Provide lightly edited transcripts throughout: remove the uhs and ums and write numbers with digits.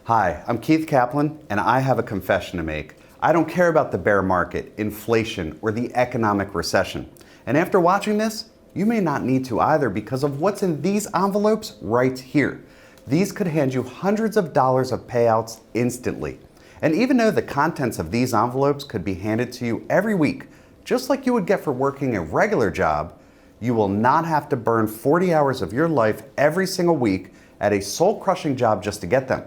Hi, I'm Keith Kaplan, and I have a confession to make. I don't care about the bear market, inflation, or the economic recession. And after watching this, you may not need to either because of what's in these envelopes right here. These could hand you hundreds of dollars of payouts instantly. And even though the contents of these envelopes could be handed to you every week, just like you would get for working a regular job, you will not have to burn 40 hours of your life every single week at a soul-crushing job just to get them.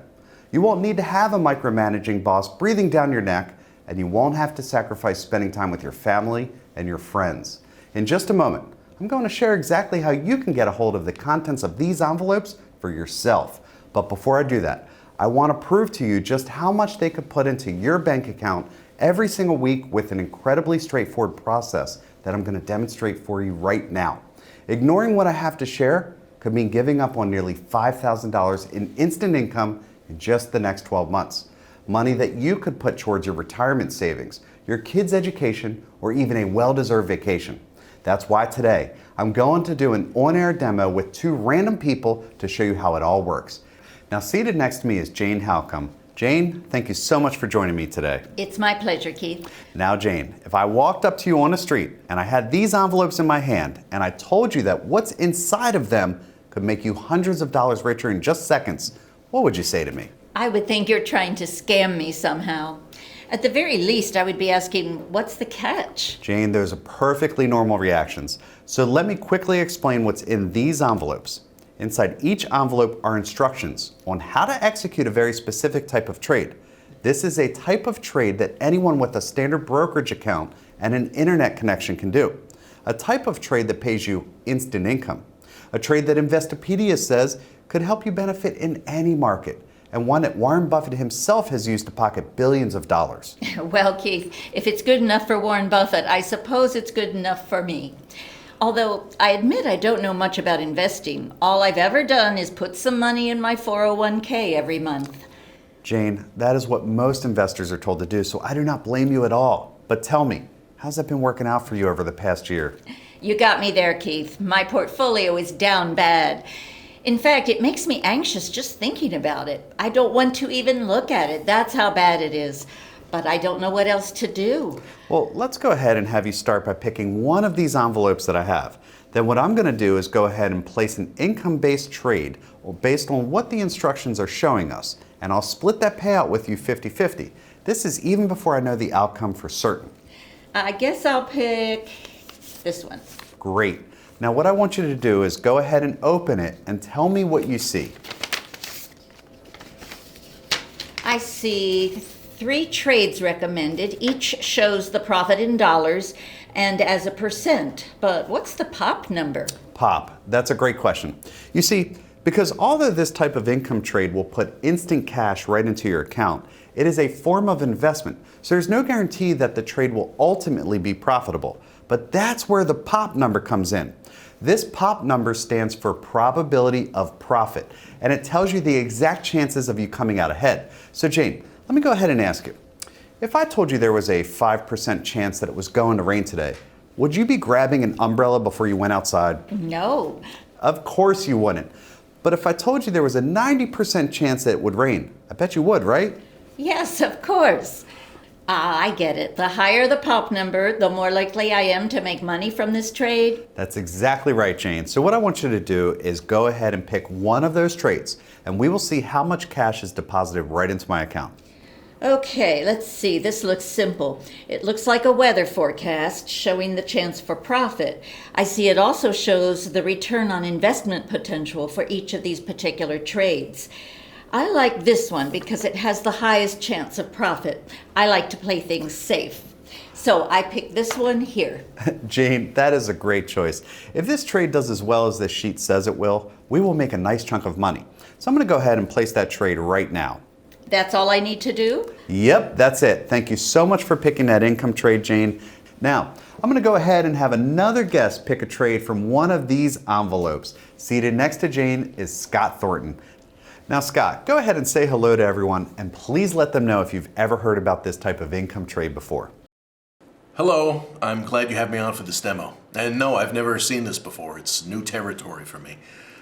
You won't need to have a micromanaging boss breathing down your neck, and you won't have to sacrifice spending time with your family and your friends. In just a moment, I'm going to share exactly how you can get a hold of the contents of these envelopes for yourself. But before I do that, I want to prove to you just how much they could put into your bank account every single week with an incredibly straightforward process that I'm going to demonstrate for you right now. Ignoring what I have to share could mean giving up on nearly $5,000 in instant income in just the next 12 months. Money that you could put towards your retirement savings, your kids' education, or even a well-deserved vacation. That's why today I'm going to do an on-air demo with two random people to show you how it all works. Now, seated next to me is Jane Halcomb. Jane, thank you so much for joining me today. It's my pleasure, Keith. Now, Jane, if I walked up to you on the street and I had these envelopes in my hand and I told you that what's inside of them could make you hundreds of dollars richer in just seconds, what would you say to me? I would think you're trying to scam me somehow. At the very least, I would be asking, what's the catch? Jane, those are perfectly normal reactions. So let me quickly explain what's in these envelopes. Inside each envelope are instructions on how to execute a very specific type of trade. This is a type of trade that anyone with a standard brokerage account and an internet connection can do. A type of trade that pays you instant income. A trade that Investopedia says could help you benefit in any market, and one that Warren Buffett himself has used to pocket billions of dollars. Well, Keith, if it's good enough for Warren Buffett, I suppose it's good enough for me. Although I admit I don't know much about investing. All I've ever done is put some money in my 401k every month. Jane, that is what most investors are told to do, so I do not blame you at all. But tell me, how's that been working out for you over the past year? You got me there, Keith. My portfolio is down bad. In fact, it makes me anxious just thinking about it. I don't want to even look at it. That's how bad it is. But I don't know what else to do. Well, let's go ahead and have you start by picking one of these envelopes that I have. Then what I'm going to do is go ahead and place an income-based trade based on what the instructions are showing us. And I'll split that payout with you 50-50. This is even before I know the outcome for certain. I guess I'll pick this one. Great. Now what I want you to do is go ahead and open it and tell me what you see. I see 3 trades recommended. Each shows the profit in dollars and as a percent. But what's the pop number? Pop, that's a great question. You see, because although this type of income trade will put instant cash right into your account, it is a form of investment. So there's no guarantee that the trade will ultimately be profitable. But that's where the pop number comes in. This pop number stands for probability of profit, and it tells you the exact chances of you coming out ahead. So Jane, let me go ahead and ask you. If I told you there was a 5% chance that it was going to rain today, would you be grabbing an umbrella before you went outside? No. Of course you wouldn't. But if I told you there was a 90% chance that it would rain, I bet you would, right? Yes, of course. I get it. The higher the pop number, the more likely I am to make money from this trade. That's exactly right, Jane. So what I want you to do is go ahead and pick one of those trades, and we will see how much cash is deposited right into my account. Okay, let's see. This looks simple. It looks like a weather forecast showing the chance for profit. I see it also shows the return on investment potential for each of these particular trades. I like this one because it has the highest chance of profit. I like to play things safe. So I picked this one here. Jane, that is a great choice. If this trade does as well as this sheet says it will, we will make a nice chunk of money. So I'm going to go ahead and place that trade right now. That's all I need to do? Yep, that's it. Thank you so much for picking that income trade, Jane. Now, I'm going to go ahead and have another guest pick a trade from one of these envelopes. Seated next to Jane is Scott Thornton. Now, Scott, go ahead and say hello to everyone, and please let them know if you've ever heard about this type of income trade before. Hello, I'm glad you have me on for this demo. And no, I've never seen this before. It's new territory for me.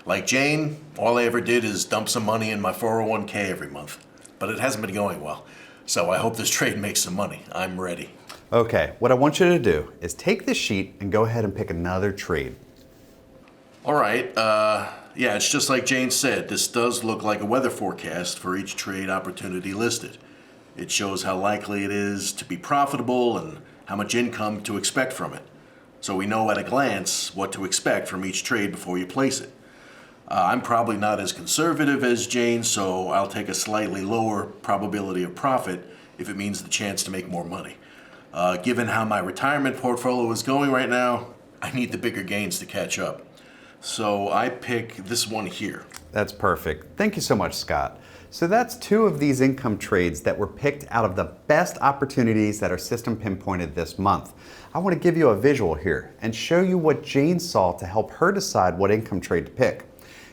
Like Jane, all I ever did is dump some money in my 401k every month. but it hasn't been going well. So I hope this trade makes some money. I'm ready. Okay, what I want you to do is take this sheet and go ahead and pick another trade. All right, yeah, it's just like Jane said. This does look like a weather forecast for each trade opportunity listed. It shows how likely it is to be profitable and how much income to expect from it. So we know at a glance what to expect from each trade before you place it. I'm probably not as conservative as Jane, so I'll take a slightly lower probability of profit if it means the chance to make more money. Given how my retirement portfolio is going right now, I need the bigger gains to catch up. So I pick this one here. That's perfect. Thank you so much, Scott. So that's two of these income trades that were picked out of the best opportunities that our system pinpointed this month. I want to give you a visual here and show you what Jane saw to help her decide what income trade to pick.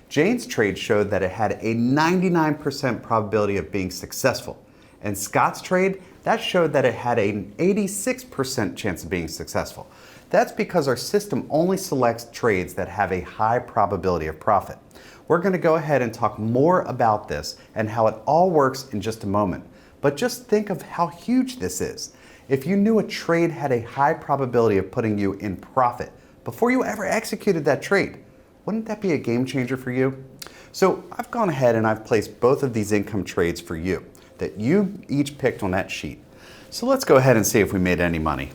Jane's trade showed that it had a 99% probability of being successful. And Scott's trade, that showed that it had an 86% chance of being successful. That's because our system only selects trades that have a high probability of profit. We're going to go ahead and talk more about this and how it all works in just a moment. But just think of how huge this is. If you knew a trade had a high probability of putting you in profit before you ever executed that trade, wouldn't that be a game changer for you? So I've gone ahead and I've placed both of these income trades for you that you each picked on that sheet. So let's go ahead and see if we made any money.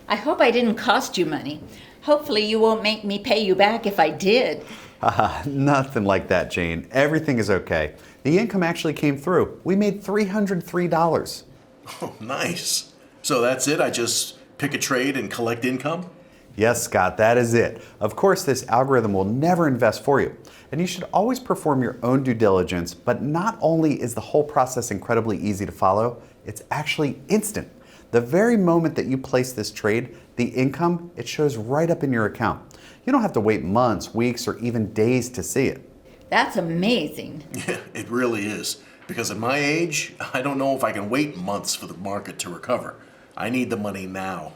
I hope I didn't cost you money. Hopefully you won't make me pay you back if I did. Nothing like that, Jane. Everything is okay. The income actually came through. We made $303. Oh, nice. So that's it? I just pick a trade and collect income? Yes, Scott, that is it. Of course, this algorithm will never invest for you. And you should always perform your own due diligence, but not only is the whole process incredibly easy to follow, it's actually instant. The very moment that you place this trade, the income, it shows right up in your account. You don't have to wait months, weeks, or even days to see it. That's amazing. Yeah, it really is. Because at my age, I don't know if I can wait months for the market to recover. I need the money now.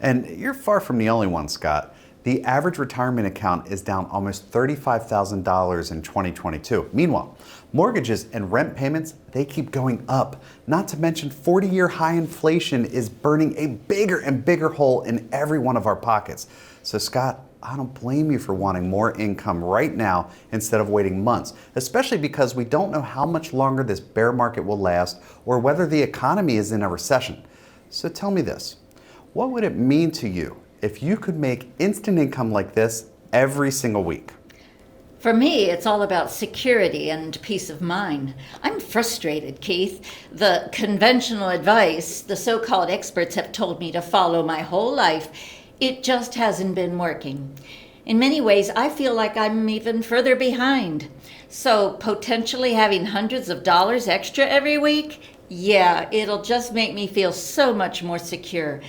And you're far from the only one, Scott. The average retirement account is down almost $35,000 in 2022. Meanwhile, mortgages and rent payments, they keep going up. Not to mention 40-year high inflation is burning a bigger and bigger hole in every one of our pockets. So Scott, I don't blame you for wanting more income right now instead of waiting months, especially because we don't know how much longer this bear market will last or whether the economy is in a recession. So tell me this, what would it mean to you if you could make instant income like this every single week? For me, it's all about security and peace of mind. I'm frustrated, Keith. The conventional advice the so-called experts have told me to follow my whole life, it just hasn't been working. In many ways, I feel like I'm even further behind. So potentially having hundreds of dollars extra every week, yeah, it'll just make me feel so much more secure.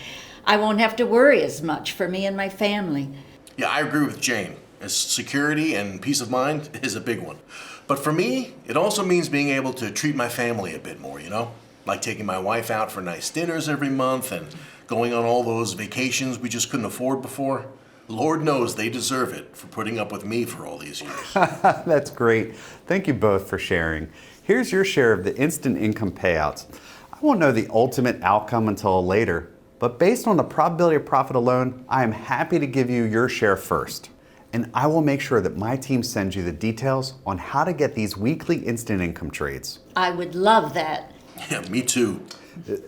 I won't have to worry as much for me and my family. Yeah, I agree with Jane. As security and peace of mind is a big one. But for me, it also means being able to treat my family a bit more, you know? Like taking my wife out for nice dinners every month and going on all those vacations we just couldn't afford before. Lord knows they deserve it for putting up with me for all these years. That's great. Thank you both for sharing. Here's your share of the instant income payouts. I won't know the ultimate outcome until later, but based on the probability of profit alone, I am happy to give you your share first. And I will make sure that my team sends you the details on how to get these weekly instant income trades. I would love that. Yeah, me too.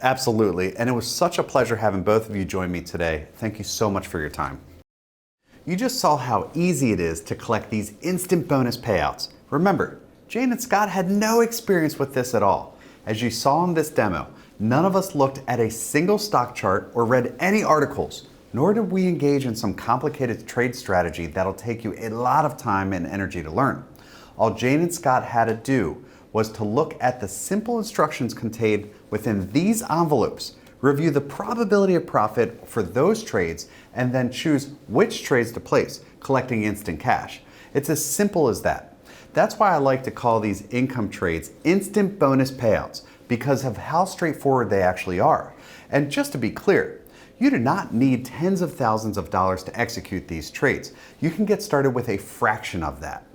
Absolutely. And it was such a pleasure having both of you join me today. Thank you so much for your time. You just saw how easy it is to collect these instant bonus payouts. Remember, Jane and Scott had no experience with this at all. As you saw in this demo, none of us looked at a single stock chart or read any articles, nor did we engage in some complicated trade strategy that'll take you a lot of time and energy to learn. All Jane and Scott had to do was to look at the simple instructions contained within these envelopes, review the probability of profit for those trades, and then choose which trades to place, collecting instant cash. It's as simple as that. That's why I like to call these income trades instant bonus payouts, because of how straightforward they actually are. And just to be clear, you do not need tens of thousands of dollars to execute these trades. You can get started with a fraction of that.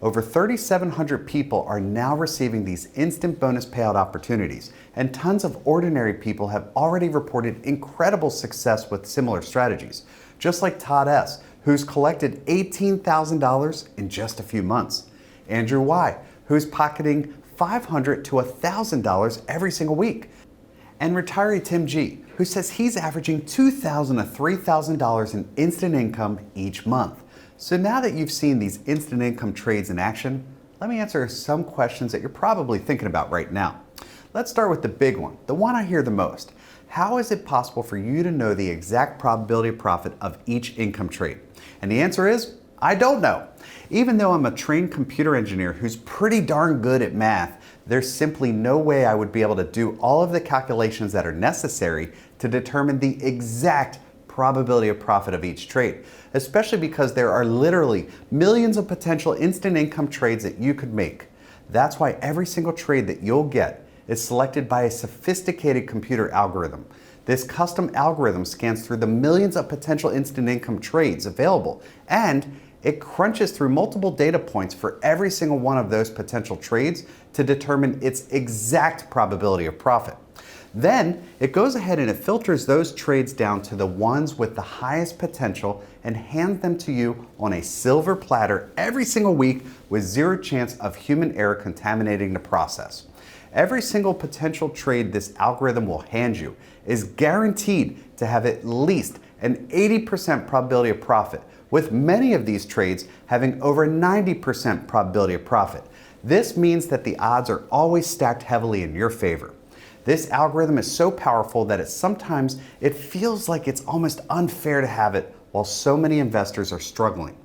Over 3,700 people are now receiving these instant bonus payout opportunities, and tons of ordinary people have already reported incredible success with similar strategies, just like Todd S., who's collected $18,000 in just a few months. Andrew Y., who's pocketing $500 to $1,000 every single week. And retiree Tim G., who says he's averaging $2,000 to $3,000 in instant income each month. So now that you've seen these instant income trades in action, let me answer some questions that you're probably thinking about right now. Let's start with the big one, the one I hear the most. How is it possible for you to know the exact probability of profit of each income trade? And the answer is, I don't know. Even though I'm a trained computer engineer who's pretty darn good at math, there's simply no way I would be able to do all of the calculations that are necessary to determine the exact probability of profit of each trade, especially because there are literally millions of potential instant income trades that you could make. That's why every single trade that you'll get is selected by a sophisticated computer algorithm. This custom algorithm scans through the millions of potential instant income trades available, and it crunches through multiple data points for every single one of those potential trades to determine its exact probability of profit. Then it goes ahead and it filters those trades down to the ones with the highest potential and hands them to you on a silver platter every single week with zero chance of human error contaminating the process. Every single potential trade this algorithm will hand you is guaranteed to have at least an 80% probability of profit, with many of these trades having over 90% probability of profit. This means that the odds are always stacked heavily in your favor. This algorithm is so powerful that sometimes it feels like it's almost unfair to have it while so many investors are struggling.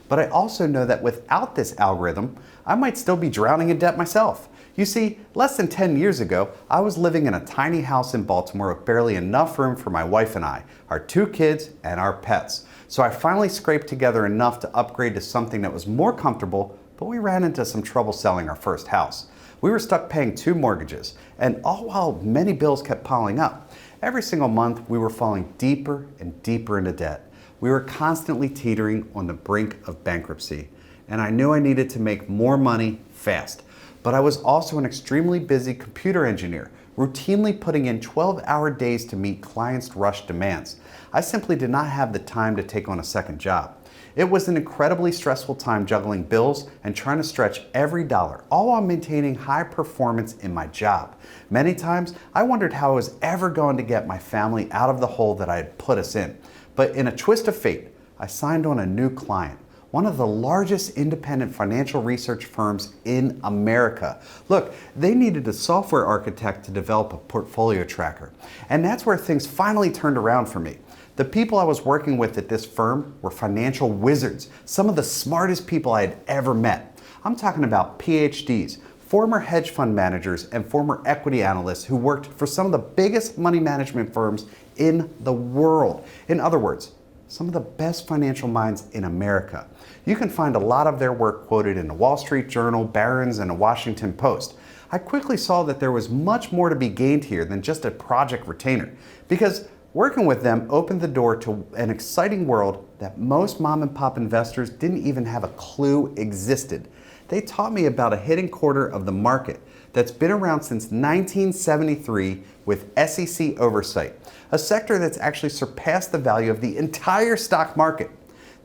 But I also know that without this algorithm, I might still be drowning in debt myself. You see, less than 10 years ago, I was living in a tiny house in Baltimore with barely enough room for my wife and I, our 2 kids, and our pets. So I finally scraped together enough to upgrade to something that was more comfortable, but we ran into some trouble selling our first house. We were stuck paying 2 mortgages, and all while many bills kept piling up. Every single month, we were falling deeper and deeper into debt. We were constantly teetering on the brink of bankruptcy, and I knew I needed to make more money fast. But I was also an extremely busy computer engineer, routinely putting in 12-hour days to meet clients' rush demands. I simply did not have the time to take on a second job. It was an incredibly stressful time juggling bills and trying to stretch every dollar, all while maintaining high performance in my job. Many times, I wondered how I was ever going to get my family out of the hole that I had put us in. But in a twist of fate, I signed on a new client, one of the largest independent financial research firms in America. Look, they needed a software architect to develop a portfolio tracker. And that's where things finally turned around for me. The people I was working with at this firm were financial wizards, some of the smartest people I had ever met. I'm talking about PhDs, former hedge fund managers, and former equity analysts who worked for some of the biggest money management firms in the world. In other words, some of the best financial minds in America. You can find a lot of their work quoted in the Wall Street Journal, Barron's, and the Washington Post. I quickly saw that there was much more to be gained here than just a project retainer, because working with them opened the door to an exciting world that most mom and pop investors didn't even have a clue existed. They taught me about a hidden quarter of the market that's been around since 1973 with SEC oversight, a sector that's actually surpassed the value of the entire stock market.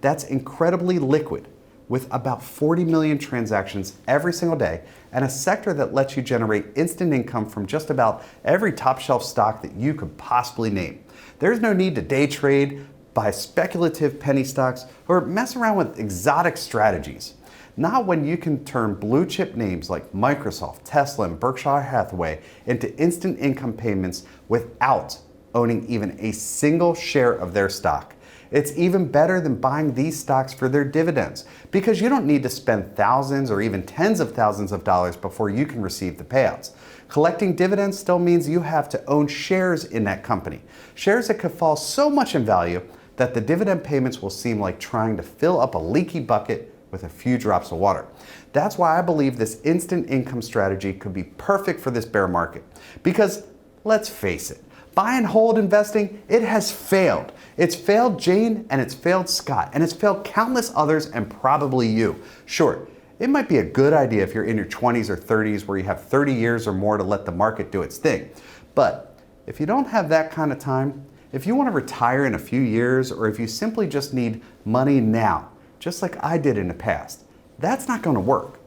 That's incredibly liquid, with about 40 million transactions every single day, and a sector that lets you generate instant income from just about every top shelf stock that you could possibly name. There's no need to day trade, buy speculative penny stocks, or mess around with exotic strategies. Not when you can turn blue chip names like Microsoft, Tesla, and Berkshire Hathaway into instant income payments without owning even a single share of their stock. It's even better than buying these stocks for their dividends, because you don't need to spend thousands or even tens of thousands of dollars before you can receive the payouts. Collecting dividends still means you have to own shares in that company, shares that could fall so much in value that the dividend payments will seem like trying to fill up a leaky bucket with a few drops of water. That's why I believe this instant income strategy could be perfect for this bear market. Because let's face it, buy and hold investing, it has failed. It's failed Jane, and it's failed Scott, and it's failed countless others, and probably you. Sure, It mimight be a good idea if you're in your 20s or 30s where you have 30 years or more to let the market do its thing. But if you don't have that kind of time, if you want to retire in a few years, or if you simply just need money now, just like I did in the past, that's not going to work.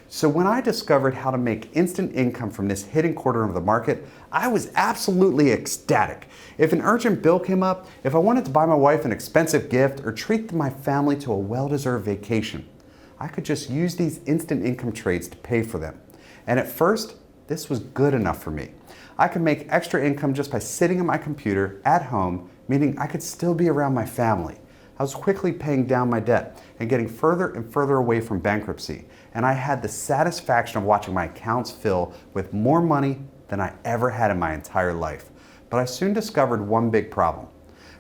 So when I discovered how to make instant income from this hidden corner of the market, I was absolutely ecstatic. If an urgent bill came up, if I wanted to buy my wife an expensive gift or treat my family to a well-deserved vacation, I could just use these instant income trades to pay for them. And at first, this was good enough for me. I could make extra income just by sitting at my computer at home, meaning I could still be around my family. I was quickly paying down my debt and getting further and further away from bankruptcy. And I had the satisfaction of watching my accounts fill with more money than I ever had in my entire life. But I soon discovered one big problem.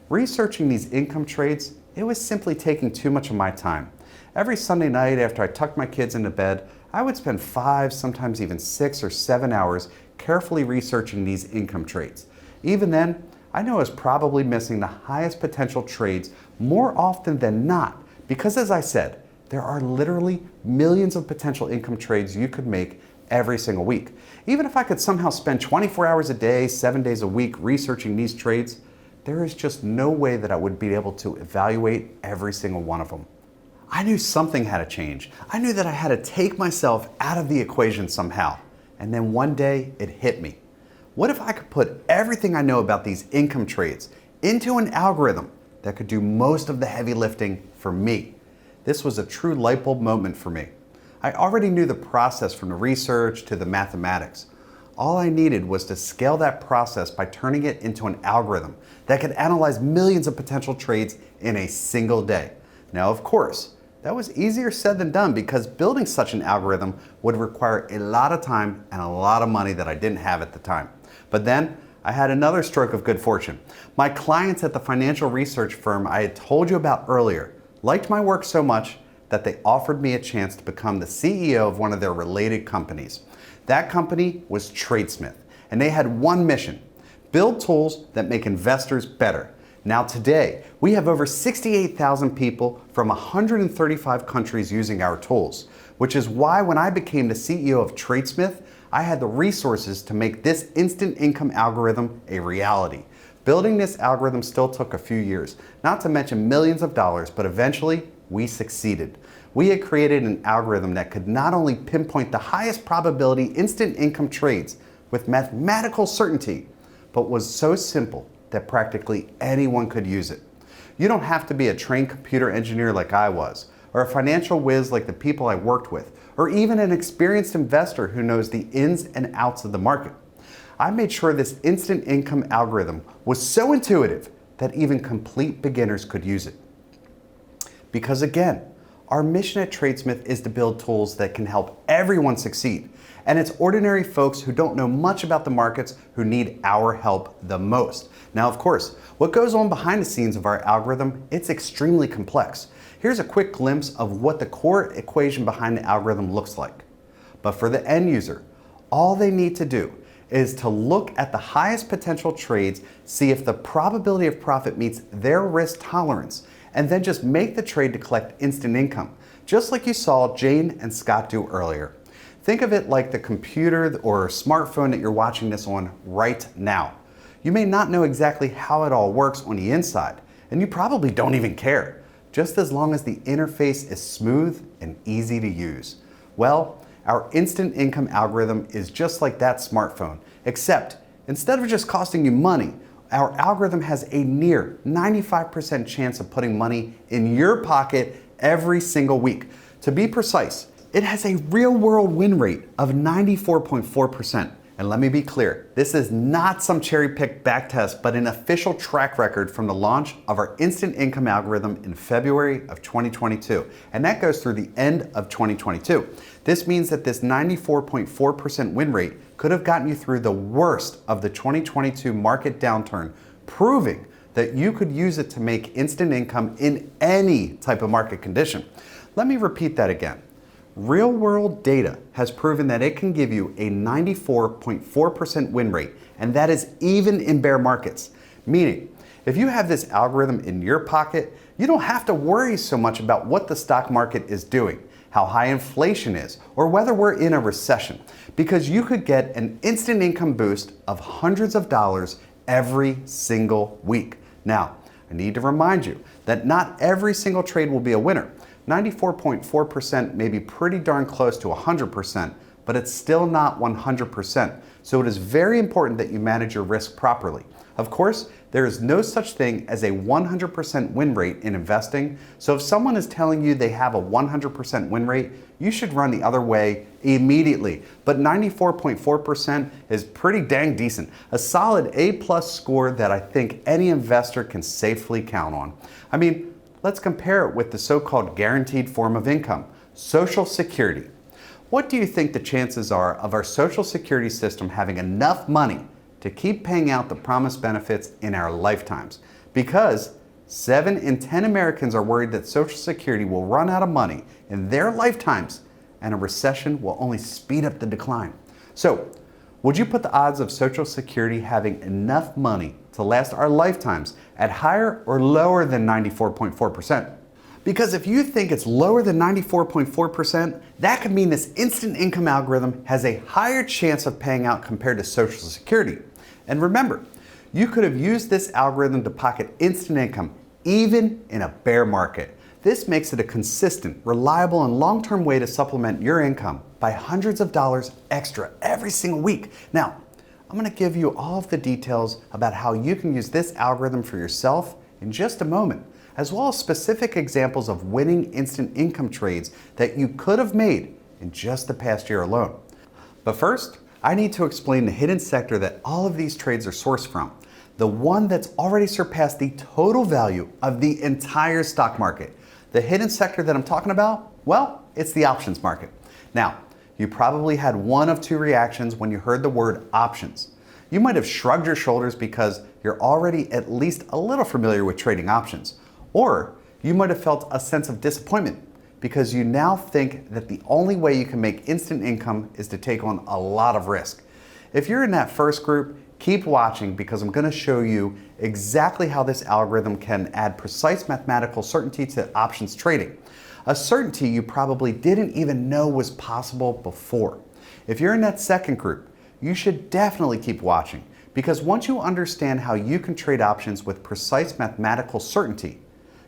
Researching these income trades, it was simply taking too much of my time. Every Sunday night after I tucked my kids into bed, I would spend 5, sometimes even 6 or 7 hours carefully researching these income trades. Even then, I knew I was probably missing the highest potential trades more often than not, because as I said, there are literally millions of potential income trades you could make every single week. Even if I could somehow spend 24 hours a day, 7 days a week researching these trades, there is just no way that I would be able to evaluate every single one of them. I knew something had to change. I knew that I had to take myself out of the equation somehow. And then one day it hit me. What if I could put everything I know about these income trades into an algorithm that could do most of the heavy lifting for me? This was a true light bulb moment for me. I already knew the process from the research to the mathematics. All I needed was to scale that process by turning it into an algorithm that could analyze millions of potential trades in a single day. Now, of course, that was easier said than done because building such an algorithm would require a lot of time and a lot of money that I didn't have at the time. But then I had another stroke of good fortune. My clients at the financial research firm I had told you about earlier liked my work so much that they offered me a chance to become the CEO of one of their related companies. That company was TradeSmith, and they had one mission: build tools that make investors better. Now today, we have over 68,000 people from 135 countries using our tools, which is why when I became the CEO of TradeSmith, I had the resources to make this instant income algorithm a reality. Building this algorithm still took a few years, not to mention millions of dollars, but eventually we succeeded. We had created an algorithm that could not only pinpoint the highest probability instant income trades with mathematical certainty, but was so simple that practically anyone could use it. You don't have to be a trained computer engineer like I was, or a financial whiz like the people I worked with, or even an experienced investor who knows the ins and outs of the market. I made sure this instant income algorithm was so intuitive that even complete beginners could use it. Because again, our mission at TradeSmith is to build tools that can help everyone succeed. And it's ordinary folks who don't know much about the markets who need our help the most. Now, of course, what goes on behind the scenes of our algorithm, it's extremely complex. Here's a quick glimpse of what the core equation behind the algorithm looks like. But for the end user, all they need to do is to look at the highest potential trades, see if the probability of profit meets their risk tolerance, and then just make the trade to collect instant income, just like you saw Jane and Scott do earlier. Think of it like the computer or smartphone that you're watching this on right now. You may not know exactly how it all works on the inside, and you probably don't even care, just as long as the interface is smooth and easy to use. Well, our instant income algorithm is just like that smartphone, except instead of just costing you money, our algorithm has a near 95% chance of putting money in your pocket every single week. To be precise, it has a real-world win rate of 94.4%. And let me be clear, this is not some cherry-picked back test, but an official track record from the launch of our instant income algorithm in February of 2022. And that goes through the end of 2022. This means that this 94.4% win rate could have gotten you through the worst of the 2022 market downturn, proving that you could use it to make instant income in any type of market condition. Let me repeat that again. Real-world data has proven that it can give you a 94.4% win rate, and that is even in bear markets. Meaning, if you have this algorithm in your pocket, you don't have to worry so much about what the stock market is doing. how high inflation is, or whether we're in a recession, because you could get an instant income boost of hundreds of dollars every single week. Now, I need to remind you that not every single trade will be a winner. 94.4% may be pretty darn close to 100%, but it's still not 100%. So it is very important that you manage your risk properly. Of course, there is no such thing as a 100% win rate in investing. So if someone is telling you they have a 100% win rate, you should run the other way immediately. But 94.4% is pretty dang decent. A solid A+ score that I think any investor can safely count on. I mean, let's compare it with the so-called guaranteed form of income, Social Security. What do you think the chances are of our Social Security system having enough money to keep paying out the promised benefits in our lifetimes? Because 7 in 10 Americans are worried that Social Security will run out of money in their lifetimes, and a recession will only speed up the decline. So, would you put the odds of Social Security having enough money to last our lifetimes at higher or lower than 94.4%? Because if you think it's lower than 94.4%, that could mean this instant income algorithm has a higher chance of paying out compared to Social Security. And remember, you could have used this algorithm to pocket instant income even in a bear market. This makes it a consistent, reliable, and long-term way to supplement your income by hundreds of dollars extra every single week. Now, I'm going to give you all of the details about how you can use this algorithm for yourself in just a moment, as well as specific examples of winning instant income trades that you could have made in just the past year alone. But first, I need to explain the hidden sector that all of these trades are sourced from, the one that's already surpassed the total value of the entire stock market. The hidden sector that I'm talking about, well, it's the options market. Now, you probably had one of two reactions when you heard the word options. You might have shrugged your shoulders because you're already at least a little familiar with trading options. Or you might have felt a sense of disappointment because you now think that the only way you can make instant income is to take on a lot of risk. If you're in that first group, keep watching because I'm going to show you exactly how this algorithm can add precise mathematical certainty to options trading. A certainty you probably didn't even know was possible before. If you're in that second group, you should definitely keep watching because once you understand how you can trade options with precise mathematical certainty,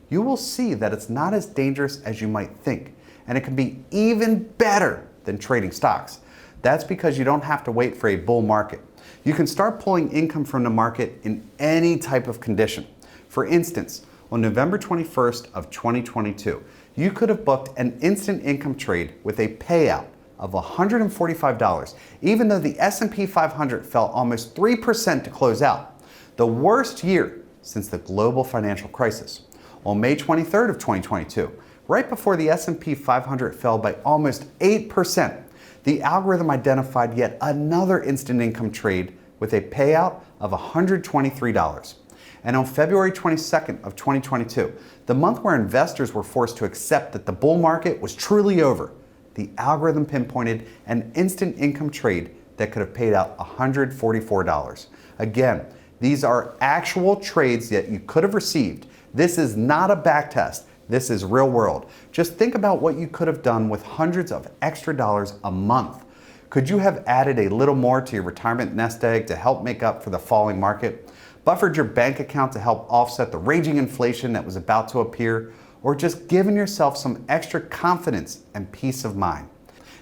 you will see that it's not as dangerous as you might think, and it can be even better than trading stocks. That's because you don't have to wait for a bull market. You can start pulling income from the market in any type of condition. For instance, on November 21st of 2022, you could have booked an instant income trade with a payout of $145, even though the S&P 500 fell almost 3% to close out, the worst year since the global financial crisis. On May 23rd of 2022, right before the S&P 500 fell by almost 8%, the algorithm identified yet another instant income trade with a payout of $123. And on February 22nd of 2022, the month where investors were forced to accept that the bull market was truly over, the algorithm pinpointed an instant income trade that could have paid out $144. Again, these are actual trades that you could have received. This is not a back test. This is real world. Just think about what you could have done with hundreds of extra dollars a month. Could you have added a little more to your retirement nest egg to help make up for the falling market? Buffered your bank account to help offset the raging inflation that was about to appear? Or just given yourself some extra confidence and peace of mind?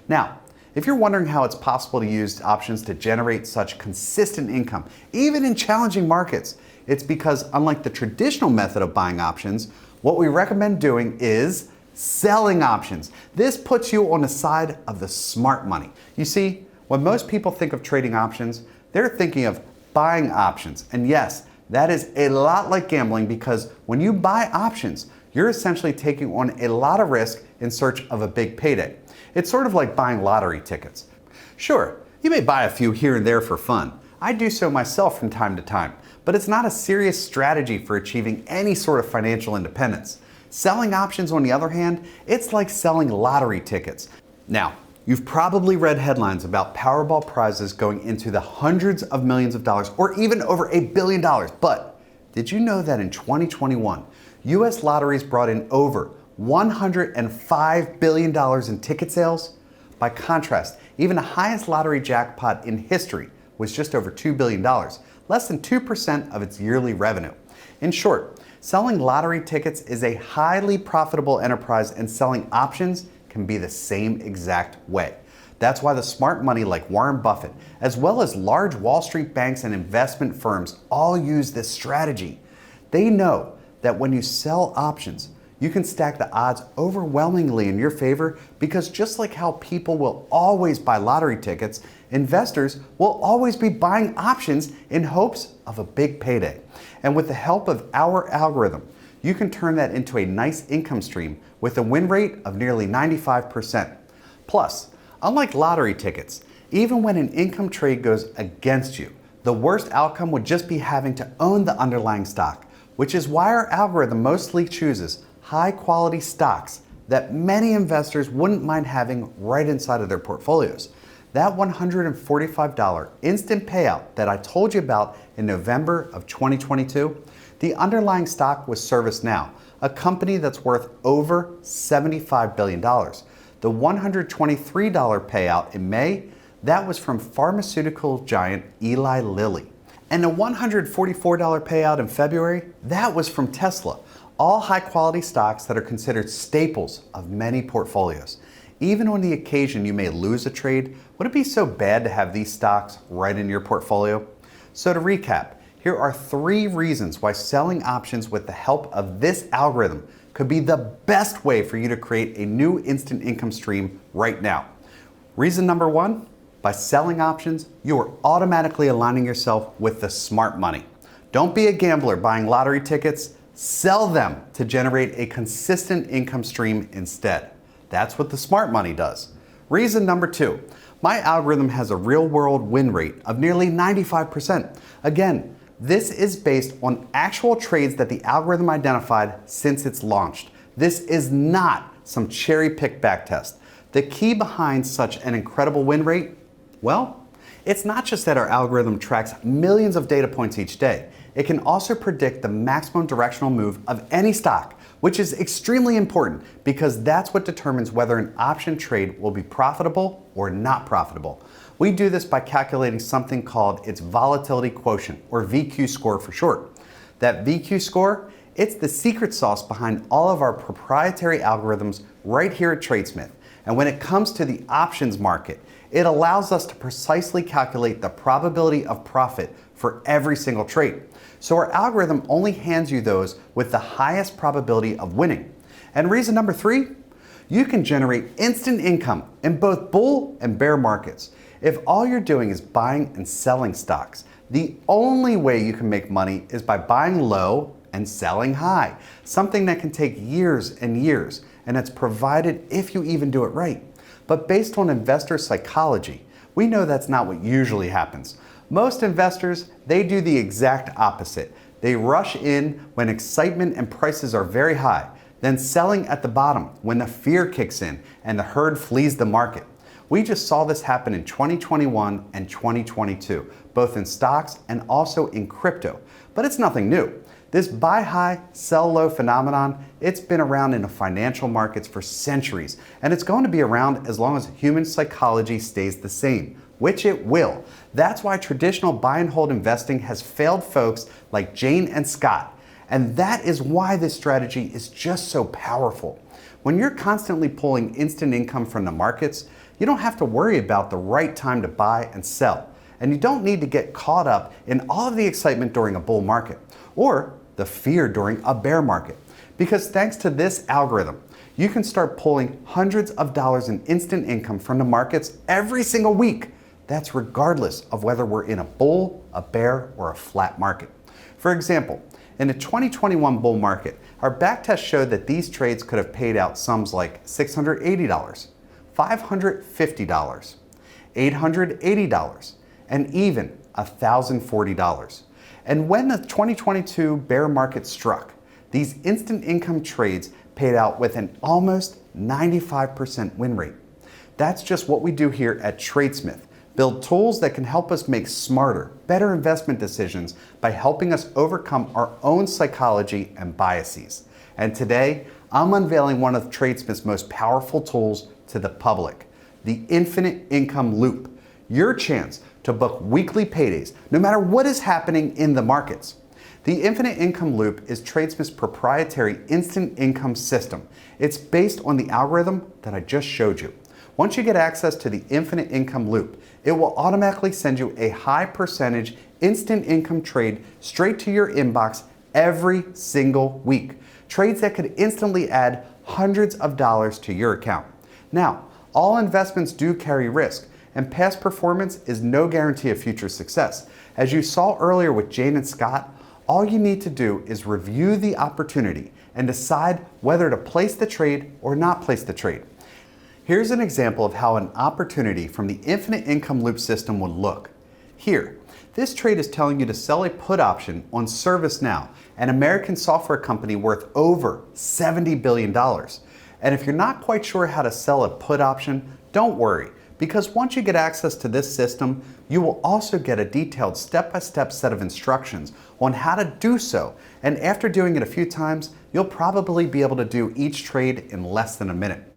Now, if you're wondering how it's possible to use options to generate such consistent income, even in challenging markets, it's because unlike the traditional method of buying options, what we recommend doing is selling options. This puts you on the side of the smart money. You see, when most people think of trading options, they're thinking of buying options. And yes, that is a lot like gambling because when you buy options, you're essentially taking on a lot of risk in search of a big payday. It's sort of like buying lottery tickets. Sure, you may buy a few here and there for fun. I do so myself from time to time, but it's not a serious strategy for achieving any sort of financial independence. Selling options, on the other hand, it's like selling lottery tickets. Now, you've probably read headlines about Powerball prizes going into the hundreds of millions of dollars or even over $1 billion. But did you know that in 2021, U.S. lotteries brought in over $105 billion in ticket sales. By contrast, even the highest lottery jackpot in history was just over $2 billion, less than 2% of its yearly revenue. In short, selling lottery tickets is a highly profitable enterprise, and selling options can be the same exact way. That's why the smart money like Warren Buffett, as well as large Wall Street banks and investment firms, all use this strategy. They know that when you sell options, you can stack the odds overwhelmingly in your favor, because just like how people will always buy lottery tickets, investors will always be buying options in hopes of a big payday. And with the help of our algorithm, you can turn that into a nice income stream with a win rate of nearly 95%. Plus, unlike lottery tickets, even when an income trade goes against you, the worst outcome would just be having to own the underlying stock, which is why our algorithm mostly chooses high-quality stocks that many investors wouldn't mind having right inside of their portfolios. That $145 instant payout that I told you about in November of 2022, the underlying stock was ServiceNow, a company that's worth over $75 billion. The $123 payout in May, that was from pharmaceutical giant Eli Lilly. And the $144 payout in February, that was from Tesla, all high-quality stocks that are considered staples of many portfolios. Even on the occasion you may lose a trade, would it be so bad to have these stocks right in your portfolio? So to recap, here are 3 reasons why selling options with the help of this algorithm could be the best way for you to create a new instant income stream right now. Reason number 1, by selling options, you are automatically aligning yourself with the smart money. Don't be a gambler buying lottery tickets. Sell them to generate a consistent income stream instead. That's what the smart money does. Reason number 2, my algorithm has a real-world win rate of nearly 95%. Again, this is based on actual trades that the algorithm identified since it's launched. This is not some cherry-picked backtest. The key behind such an incredible win rate, well, it's not just that our algorithm tracks millions of data points each day. It can also predict the maximum directional move of any stock, which is extremely important because that's what determines whether an option trade will be profitable or not profitable. We do this by calculating something called its volatility quotient, or VQ score for short. That VQ score, it's the secret sauce behind all of our proprietary algorithms right here at TradeSmith. And when it comes to the options market, it allows us to precisely calculate the probability of profit for every single trade. So our algorithm only hands you those with the highest probability of winning. And reason number 3, you can generate instant income in both bull and bear markets. If all you're doing is buying and selling stocks, the only way you can make money is by buying low and selling high, something that can take years and years, and it's provided if you even do it right. But based on investor psychology, we know that's not what usually happens. Most investors, they do the exact opposite. They rush in when excitement and prices are very high, then selling at the bottom when the fear kicks in and the herd flees the market. We just saw this happen in 2021 and 2022, both in stocks and also in crypto. But it's nothing new. This buy high, sell low phenomenon, it's been around in the financial markets for centuries, and it's going to be around as long as human psychology stays the same, which it will. That's why traditional buy and hold investing has failed folks like Jane and Scott. And that is why this strategy is just so powerful. When you're constantly pulling instant income from the markets, you don't have to worry about the right time to buy and sell. And you don't need to get caught up in all of the excitement during a bull market or the fear during a bear market. Because thanks to this algorithm, you can start pulling hundreds of dollars in instant income from the markets every single week. That's regardless of whether we're in a bull, a bear, or a flat market. For example, in the 2021 bull market, our backtest showed that these trades could have paid out sums like $680, $550, $880, and even $1,040. And when the 2022 bear market struck, these instant income trades paid out with an almost 95% win rate. That's just what we do here at TradeSmith. Build tools that can help us make smarter, better investment decisions by helping us overcome our own psychology and biases. And today, I'm unveiling one of TradeSmith's most powerful tools to the public, the infinite income loop, your chance to book weekly paydays no matter what is happening in the markets. The infinite income loop is TradeSmith's proprietary instant income system. It's based on the algorithm that I just showed you. Once you get access to the infinite income loop, it will automatically send you a high percentage instant income trade straight to your inbox every single week. Trades that could instantly add hundreds of dollars to your account. Now, all investments do carry risk, and past performance is no guarantee of future success. As you saw earlier with Jane and Scott, all you need to do is review the opportunity and decide whether to place the trade or not place the trade. Here's an example of how an opportunity from the infinite income loop system would look. Here, this trade is telling you to sell a put option on ServiceNow, an American software company worth over $70 billion. And if you're not quite sure how to sell a put option, don't worry, because once you get access to this system, you will also get a detailed step-by-step set of instructions on how to do so. And after doing it a few times, you'll probably be able to do each trade in less than a minute.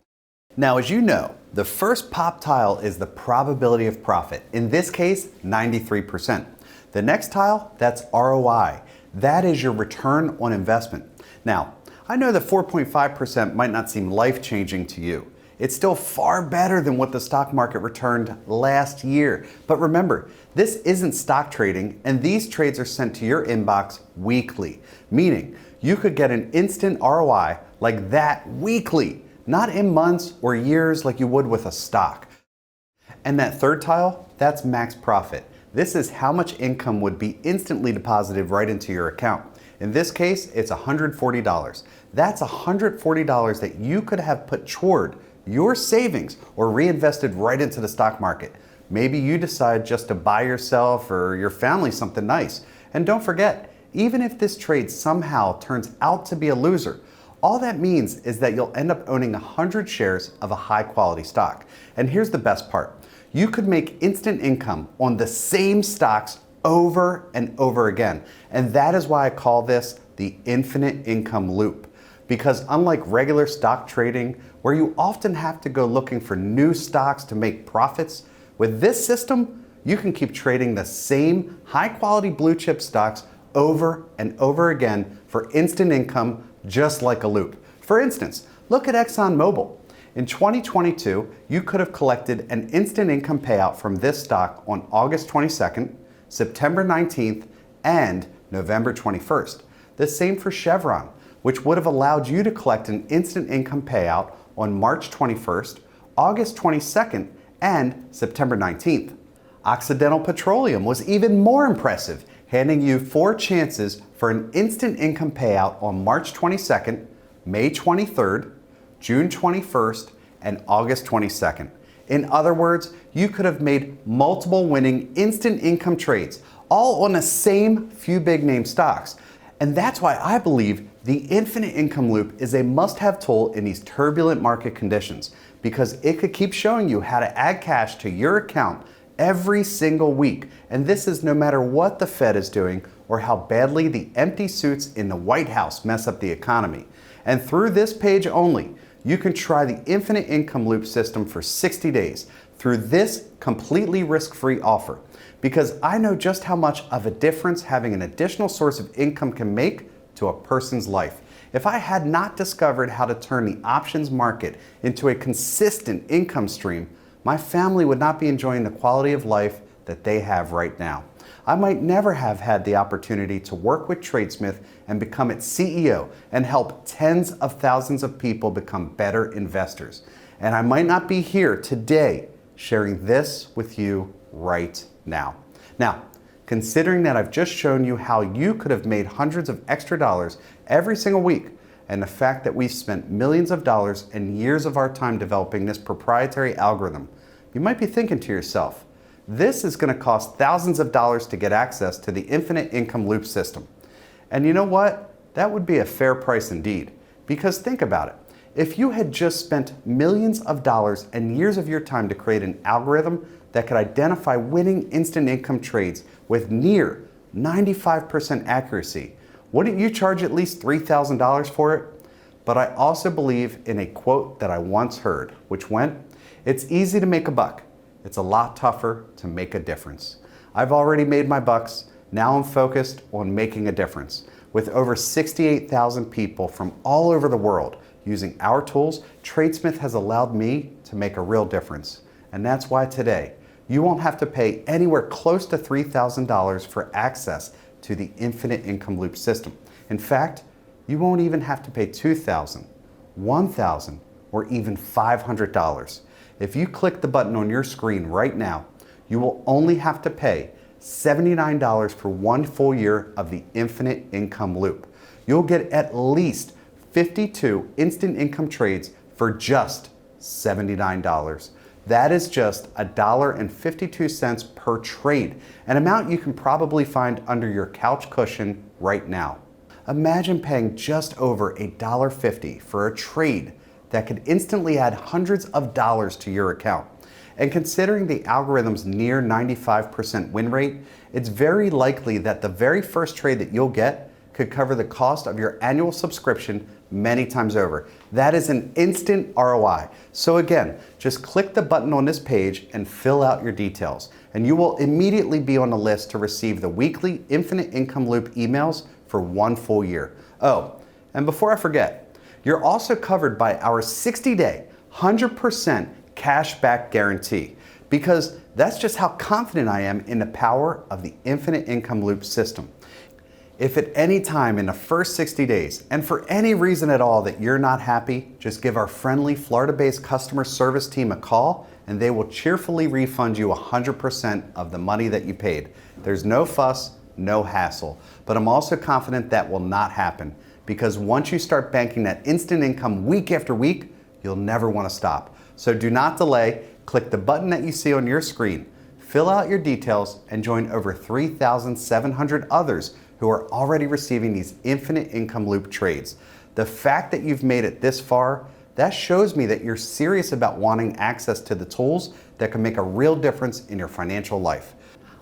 Now, as you know, the first pop tile is the probability of profit. In this case, 93%. The next tile, that's ROI. That is your return on investment. Now, I know that 4.5% might not seem life-changing to you. It's still far better than what the stock market returned last year. But remember, this isn't stock trading, and these trades are sent to your inbox weekly, meaning you could get an instant ROI like that weekly, not in months or years like you would with a stock. And that third tile, that's max profit. This is how much income would be instantly deposited right into your account. In this case, it's $140. That's $140 that you could have put toward your savings or reinvested right into the stock market. Maybe you decide just to buy yourself or your family something nice. And don't forget, even if this trade somehow turns out to be a loser, all that means is that you'll end up owning 100 shares of a high quality stock. And here's the best part. You could make instant income on the same stocks over and over again. And that is why I call this the infinite income loop. Because unlike regular stock trading, where you often have to go looking for new stocks to make profits, with this system, you can keep trading the same high quality blue chip stocks over and over again for instant income, just like a loop. For instance, look at ExxonMobil. In 2022, you could have collected an instant income payout from this stock on August 22nd, September 19th, and November 21st. The same for Chevron, which would have allowed you to collect an instant income payout on March 21st, August 22nd, and September 19th. Occidental Petroleum was even more impressive, handing you 4 chances for an instant income payout on March 22nd, May 23rd, June 21st, and August 22nd. In other words, you could have made multiple winning instant income trades, all on the same few big name stocks. And that's why I believe the infinite income loop is a must-have tool in these turbulent market conditions, because it could keep showing you how to add cash to your account every single week. And this is no matter what the Fed is doing or how badly the empty suits in the White House mess up the economy. And through this page only, you can try the infinite income loop system for 60 days through this completely risk-free offer. Because I know just how much of a difference having an additional source of income can make to a person's life. If I had not discovered how to turn the options market into a consistent income stream, my family would not be enjoying the quality of life that they have right now. I might never have had the opportunity to work with TradeSmith and become its CEO and help tens of thousands of people become better investors. And I might not be here today sharing this with you right now. Now, considering that I've just shown you how you could have made hundreds of extra dollars every single week, and the fact that we've spent millions of dollars and years of our time developing this proprietary algorithm, you might be thinking to yourself, this is going to cost thousands of dollars to get access to the infinite income loop system. And you know what? That would be a fair price indeed. Because think about it. If you had just spent millions of dollars and years of your time to create an algorithm that could identify winning instant income trades with near 95% accuracy, wouldn't you charge at least $3,000 for it? But I also believe in a quote that I once heard, which went, "It's easy to make a buck. It's a lot tougher to make a difference." I've already made my bucks. Now I'm focused on making a difference. With over 68,000 people from all over the world using our tools, TradeSmith has allowed me to make a real difference. And that's why today, you won't have to pay anywhere close to $3,000 for access to the infinite income loop system. In fact, you won't even have to pay $2,000, $1,000, or even $500. If you click the button on your screen right now, you will only have to pay $79 for 1 full year of the infinite income loop. You'll get at least 52 instant income trades for just $79. That is just $1.52 per trade, an amount you can probably find under your couch cushion right now. Imagine paying just over $1.50 for a trade that could instantly add hundreds of dollars to your account. And considering the algorithm's near 95% win rate, it's very likely that the very first trade that you'll get could cover the cost of your annual subscription many times over. That is an instant ROI. So again, just click the button on this page and fill out your details, and you will immediately be on the list to receive the weekly Infinite Income Loop emails for 1 full year. Oh, and before I forget, you're also covered by our 60-day, 100% cash back guarantee, because that's just how confident I am in the power of the Infinite Income Loop system. If at any time in the first 60 days, and for any reason at all that you're not happy, just give our friendly Florida-based customer service team a call and they will cheerfully refund you 100% of the money that you paid. There's no fuss, no hassle. But I'm also confident that will not happen, because once you start banking that instant income week after week, you'll never want to stop. So do not delay. Click the button that you see on your screen, fill out your details, and join over 3,700 others who are already receiving these infinite income loop trades. The fact that you've made it this far, that shows me that you're serious about wanting access to the tools that can make a real difference in your financial life.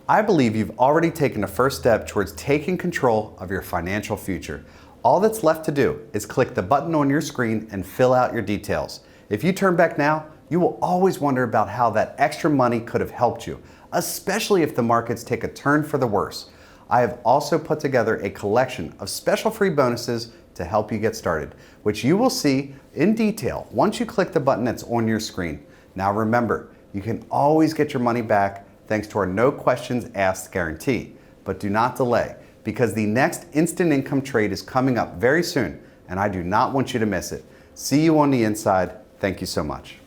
I believe you've already taken the first step towards taking control of your financial future. All that's left to do is click the button on your screen and fill out your details. If you turn back now, you will always wonder about how that extra money could have helped you, especially if the markets take a turn for the worse. I have also put together a collection of special free bonuses to help you get started, which you will see in detail once you click the button that's on your screen. Now remember, you can always get your money back thanks to our no questions asked guarantee. But do not delay, because the next instant income trade is coming up very soon, and I do not want you to miss it. See you on the inside. Thank you so much.